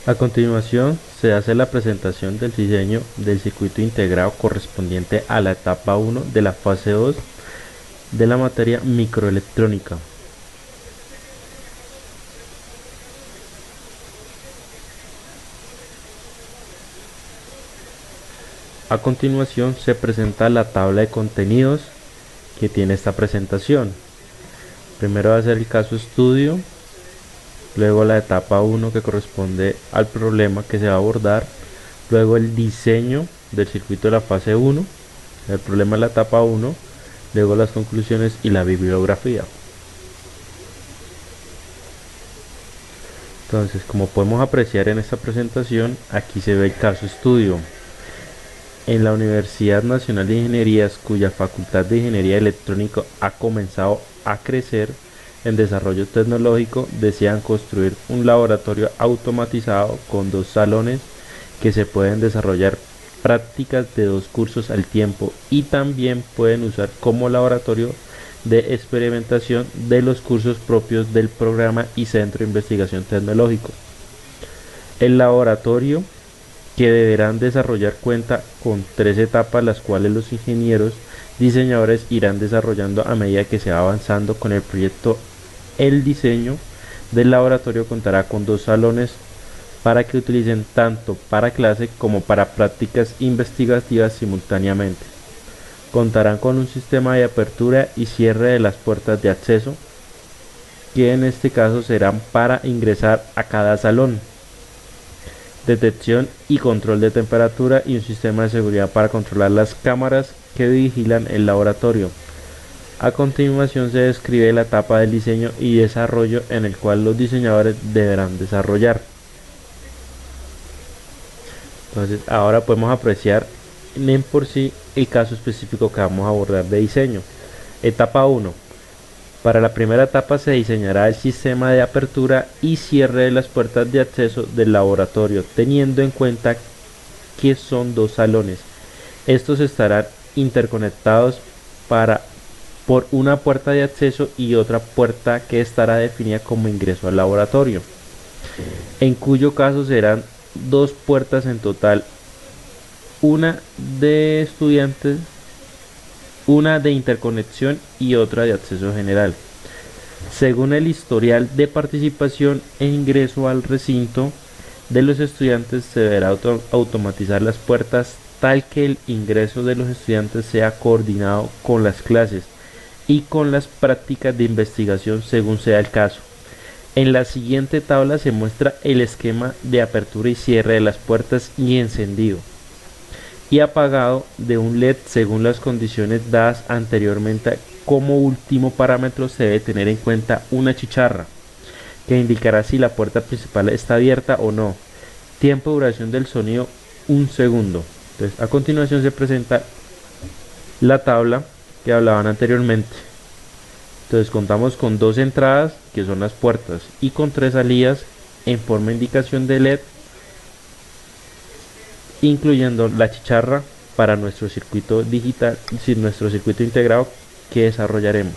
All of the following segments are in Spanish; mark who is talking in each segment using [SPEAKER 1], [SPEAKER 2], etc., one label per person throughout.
[SPEAKER 1] A continuación, se hace la presentación del diseño del circuito integrado correspondiente a la etapa 1 de la fase 2 de la materia microelectrónica. A continuación, se presenta la tabla de contenidos que tiene esta presentación. Primero va a ser el caso estudio, luego la etapa 1 que corresponde al problema que se va a abordar, luego el diseño del circuito de la fase 1, el problema de la etapa 1, luego las conclusiones y la bibliografía. Entonces, como podemos apreciar en esta presentación, aquí se ve el caso estudio. En la Universidad Nacional de Ingenierías, cuya Facultad de Ingeniería Electrónica ha comenzado a crecer en desarrollo tecnológico, desean construir un laboratorio automatizado con 2 salones que se pueden desarrollar prácticas de 2 cursos al tiempo y también pueden usar como laboratorio de experimentación de los cursos propios del programa y centro de investigación tecnológico. El laboratorio que deberán desarrollar cuenta con 3 etapas, las cuales los ingenieros diseñadores irán desarrollando a medida que se va avanzando con el proyecto. El diseño del laboratorio contará con 2 salones para que utilicen tanto para clase como para prácticas investigativas simultáneamente. Contarán con un sistema de apertura y cierre de las puertas de acceso, que en este caso serán para ingresar a cada salón, detección y control de temperatura y un sistema de seguridad para controlar las cámaras que vigilan el laboratorio. A continuación se describe la etapa del diseño y desarrollo en el cual los diseñadores deberán desarrollar. Entonces ahora podemos apreciar en por sí el caso específico que vamos a abordar de diseño. Etapa 1. Para la primera etapa se diseñará el sistema de apertura y cierre de las puertas de acceso del laboratorio, teniendo en cuenta que son 2 salones. Estos estarán interconectados por una puerta de acceso y otra puerta que estará definida como ingreso al laboratorio, en cuyo caso serán 2 puertas en total, una de estudiantes, una de interconexión y otra de acceso general. Según el historial de participación e ingreso al recinto de los estudiantes, se deberá automatizar las puertas tal que el ingreso de los estudiantes sea coordinado con las clases y con las prácticas de investigación según sea el caso. En la siguiente tabla se muestra el esquema de apertura y cierre de las puertas y encendido y apagado de un LED según las condiciones dadas anteriormente. Como último parámetro se debe tener en cuenta una chicharra que indicará si la puerta principal está abierta o no. Tiempo de duración del sonido 1 segundo. Entonces a continuación se presenta la tabla que hablaban anteriormente. Entonces contamos con 2 entradas que son las puertas y con 3 salidas en forma de indicación de LED, incluyendo la chicharra para nuestro circuito digital, nuestro circuito integrado que desarrollaremos.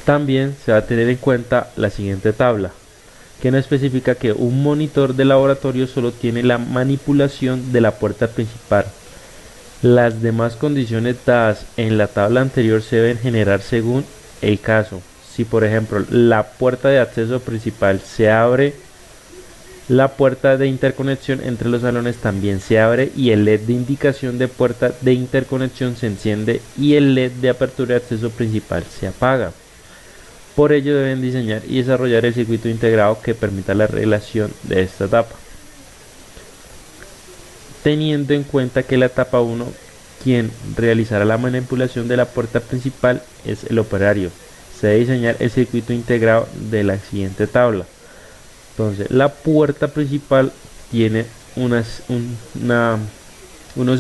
[SPEAKER 1] También se va a tener en cuenta la siguiente tabla, que nos especifica que un monitor de laboratorio solo tiene la manipulación de la puerta principal. Las demás condiciones dadas en la tabla anterior se deben generar según el caso. Si por ejemplo la puerta de acceso principal se abre, la puerta de interconexión entre los salones también se abre y el LED de indicación de puerta de interconexión se enciende y el LED de apertura de acceso principal se apaga. Por ello deben diseñar y desarrollar el circuito integrado que permita la relación de esta etapa, teniendo en cuenta que la etapa 1, quien realizará la manipulación de la puerta principal es el operario. Se debe diseñar el circuito integrado de la siguiente tabla. Entonces la puerta principal tiene unos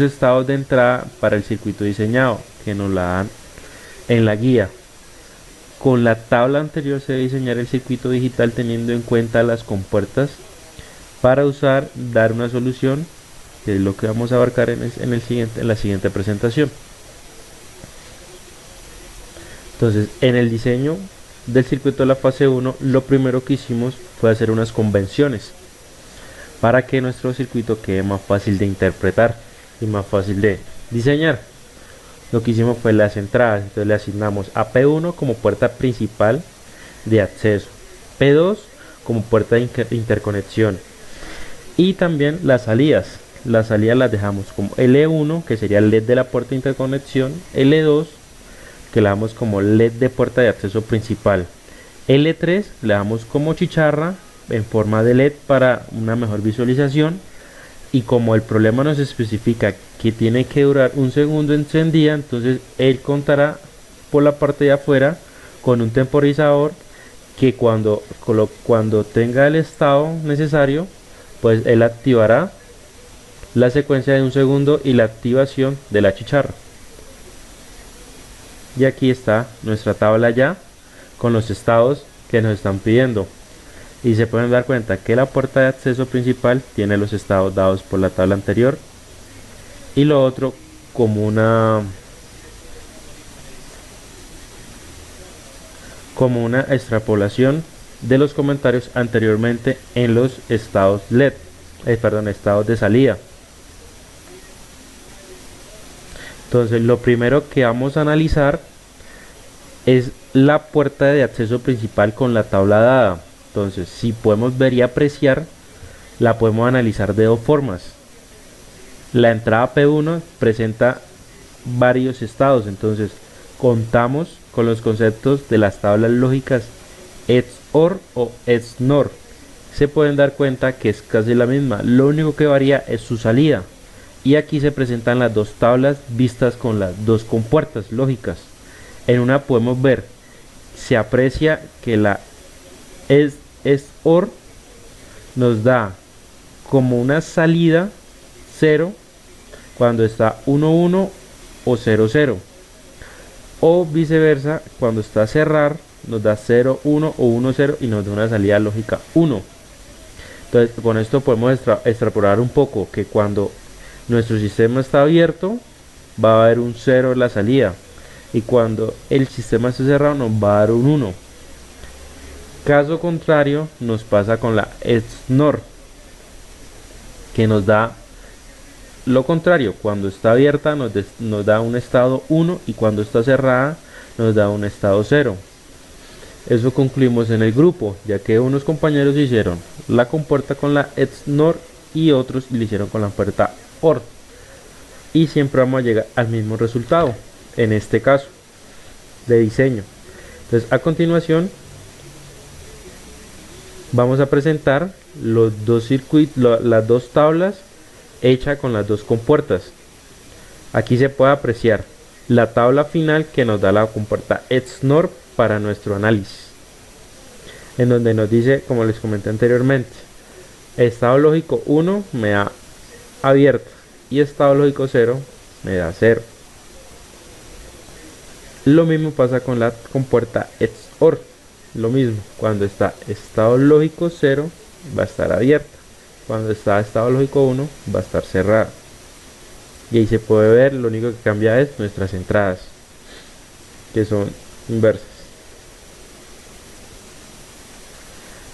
[SPEAKER 1] estados de entrada para el circuito diseñado que nos la dan en la guía. Con la tabla anterior se debe diseñar el circuito digital teniendo en cuenta las compuertas para dar una solución, que es lo que vamos a abarcar en la siguiente presentación. Entonces en el diseño del circuito de la fase 1, lo primero que hicimos fue hacer unas convenciones. para que nuestro circuito quede más fácil de interpretar y más fácil de diseñar. Lo que hicimos fue las entradas, entonces le asignamos a P1 como puerta principal de acceso, P2 como puerta de interconexión, y también las salidas las dejamos como L1, que sería el LED de la puerta de interconexión, L2 que le damos como LED de puerta de acceso principal, L3 le damos como chicharra en forma de LED para una mejor visualización. Y como el problema nos especifica que tiene que durar un segundo encendida, entonces él contará por la parte de afuera con un temporizador que cuando tenga el estado necesario, pues él activará la secuencia de un segundo y la activación de la chicharra. Y aquí está nuestra tabla ya con los estados que nos están pidiendo. Y se pueden dar cuenta que la puerta de acceso principal tiene los estados dados por la tabla anterior, y lo otro como una extrapolación de los comentarios anteriormente en los estados LED, estados de salida. Entonces lo primero que vamos a analizar es la puerta de acceso principal con la tabla dada. Entonces, si podemos ver y apreciar, la podemos analizar de dos formas. La entrada P1 presenta varios estados, entonces contamos con los conceptos de las tablas lógicas XOR o XNOR. Se pueden dar cuenta que es casi la misma, lo único que varía es su salida. Y aquí se presentan las dos tablas vistas con las dos compuertas lógicas. En una podemos ver, se aprecia que la XOR nos da como una salida 0 cuando está 1 1 o 0 0, o viceversa, cuando está cerrar nos da 0 1 o 1 0 y nos da una salida lógica 1. Entonces con esto podemos extrapolar un poco que cuando nuestro sistema está abierto va a haber un 0 en la salida, y cuando el sistema está cerrado nos va a dar un 1. Caso contrario nos pasa con la XNOR, que nos da lo contrario. Cuando está abierta nos da un estado 1, y cuando está cerrada nos da un estado 0. Eso concluimos en el grupo, ya que unos compañeros hicieron la compuerta con la XNOR y otros lo hicieron con la puerta OR, y siempre vamos a llegar al mismo resultado en este caso de diseño. Entonces a continuación vamos a presentar los dos circuitos, las dos tablas hechas con las dos compuertas. Aquí se puede apreciar la tabla final que nos da la compuerta XNOR para nuestro análisis, en donde nos dice, como les comenté anteriormente, estado lógico 1 me da abierto y estado lógico 0 me da 0. Lo mismo pasa con la compuerta XOR. Lo mismo, cuando está estado lógico 0 va a estar abierta, cuando está estado lógico 1 va a estar cerrada. Y ahí se puede ver, lo único que cambia es nuestras entradas, que son inversas.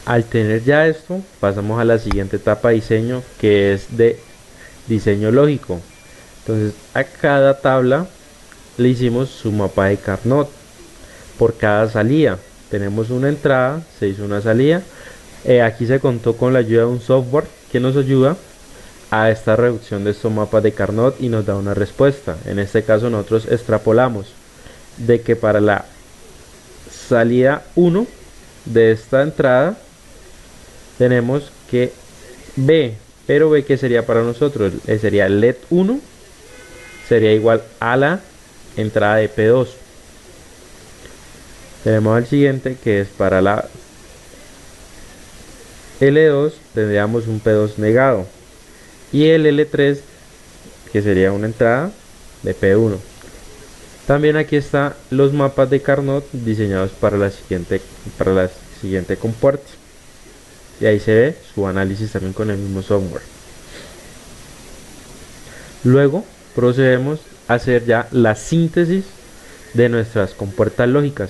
[SPEAKER 1] Al tener ya esto, pasamos a la siguiente etapa de diseño, que es de diseño lógico. Entonces a cada tabla le hicimos su mapa de Carnot por cada salida. Tenemos una entrada, se hizo una salida. Aquí se contó con la ayuda de un software que nos ayuda a esta reducción de estos mapas de Carnot y nos da una respuesta. En este caso nosotros extrapolamos de que para la salida 1 de esta entrada tenemos que B, pero B que sería para nosotros, sería LED 1 sería igual a la entrada de P2. Tenemos el siguiente que es para la L2, tendríamos un P2 negado, y el L3 que sería una entrada de P1. También aquí están los mapas de Carnot diseñados para la siguiente compuerta, y ahí se ve su análisis también con el mismo software. Luego procedemos a hacer ya la síntesis de nuestras compuertas lógicas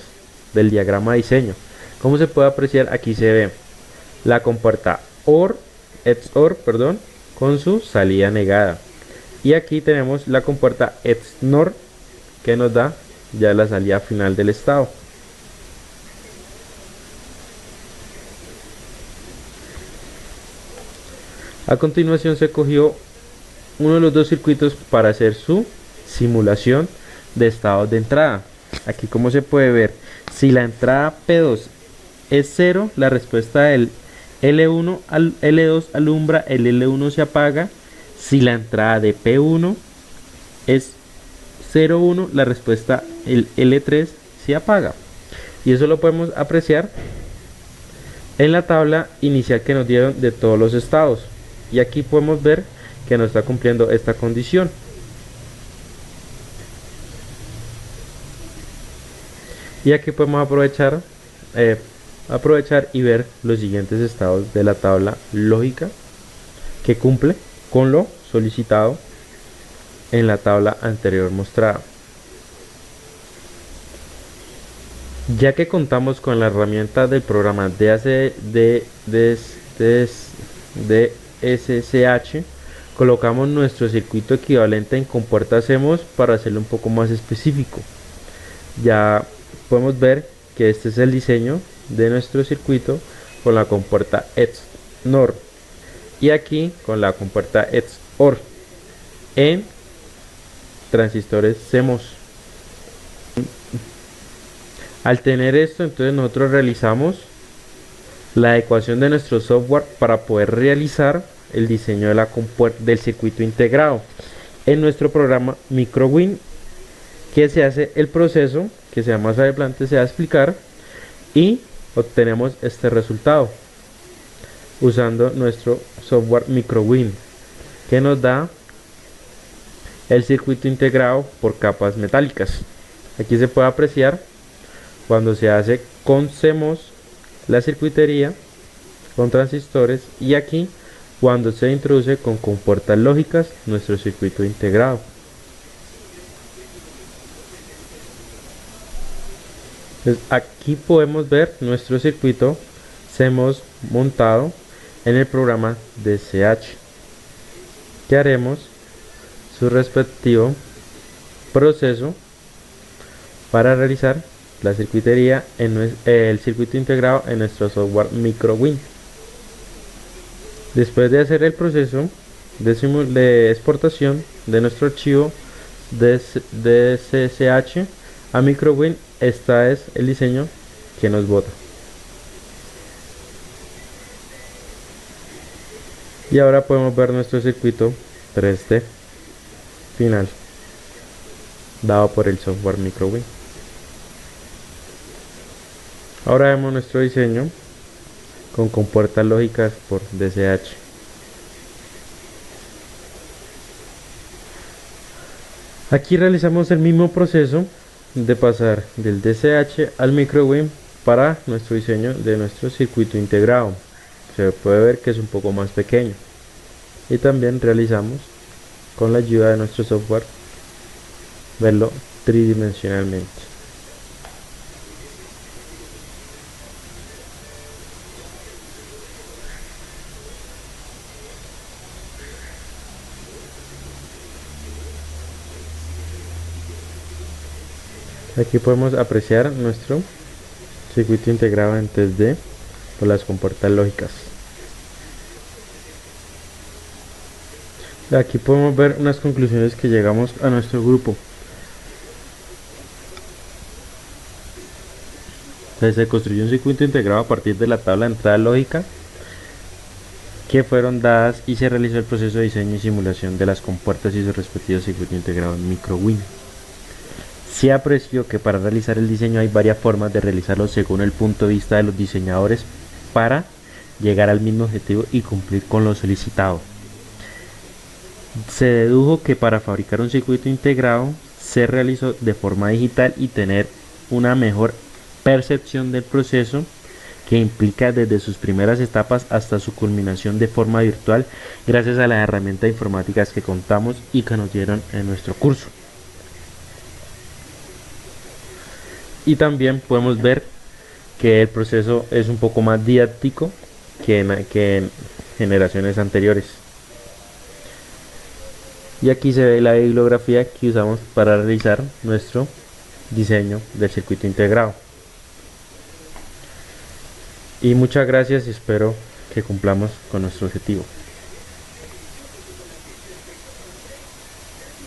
[SPEAKER 1] del diagrama de diseño. Como se puede apreciar, aquí se ve la compuerta OR XOR, perdón, con su salida negada. Y aquí tenemos la compuerta XNOR que nos da ya la salida final del estado. A continuación se cogió uno de los dos circuitos para hacer su simulación de estados de entrada. Aquí, como se puede ver, si la entrada P2 es 0, la respuesta del L1 al L2 alumbra, el L1 se apaga. Si la entrada de P1 es 0,1, la respuesta el L3 se apaga. Y eso lo podemos apreciar en la tabla inicial que nos dieron de todos los estados. Y aquí podemos ver que no está cumpliendo esta condición. Y aquí podemos aprovechar y ver los siguientes estados de la tabla lógica que cumple con lo solicitado en la tabla anterior mostrada. Ya que contamos con la herramienta del programa DSCH, colocamos nuestro circuito equivalente en compuerta CMOS para hacerlo un poco más específico. Ya podemos ver que este es el diseño de nuestro circuito con la compuerta XNOR y aquí con la compuerta XOR en transistores CMOS. Al tener esto, entonces nosotros realizamos la ecuación de nuestro software para poder realizar el diseño de la del circuito integrado en nuestro programa MicroWin, que se hace el proceso que más adelante se va a explicar y obtenemos este resultado usando nuestro software MicroWin, que nos da el circuito integrado por capas metálicas. Aquí se puede apreciar cuando se hace con CMOS la circuitería con transistores y aquí cuando se introduce con compuertas lógicas nuestro circuito integrado. Entonces, aquí podemos ver nuestro circuito CMOS montado en el programa DSCH, que haremos su respectivo proceso para realizar la circuitería en el circuito integrado en nuestro software MicroWin. Después de hacer el proceso de exportación de nuestro archivo DSCH a MicroWin, este es el diseño que nos bota. Y ahora podemos ver nuestro circuito 3D final dado por el software MicroWin. Ahora vemos nuestro diseño con compuertas lógicas por DSCH. Aquí realizamos el mismo proceso de pasar del DSCH al MicroWin para nuestro diseño de nuestro circuito integrado. Se puede ver que es un poco más pequeño y también realizamos con la ayuda de nuestro software verlo tridimensionalmente. Aquí podemos apreciar nuestro circuito integrado en 3D por las compuertas lógicas. Aquí podemos ver unas conclusiones que llegamos a nuestro grupo. Entonces, se construyó un circuito integrado a partir de la tabla de entrada lógica que fueron dadas y se realizó el proceso de diseño y simulación de las compuertas y su respectivo circuito integrado en MicroWin. Se apreció que para realizar el diseño hay varias formas de realizarlo según el punto de vista de los diseñadores para llegar al mismo objetivo y cumplir con lo solicitado. Se dedujo que para fabricar un circuito integrado se realizó de forma digital y tener una mejor percepción del proceso, que implica desde sus primeras etapas hasta su culminación de forma virtual, gracias a las herramientas informáticas que contamos y que nos dieron en nuestro curso. Y también podemos ver que el proceso es un poco más didáctico que generaciones anteriores. Y aquí se ve la bibliografía que usamos para realizar nuestro diseño del circuito integrado. Y muchas gracias y espero que cumplamos con nuestro objetivo.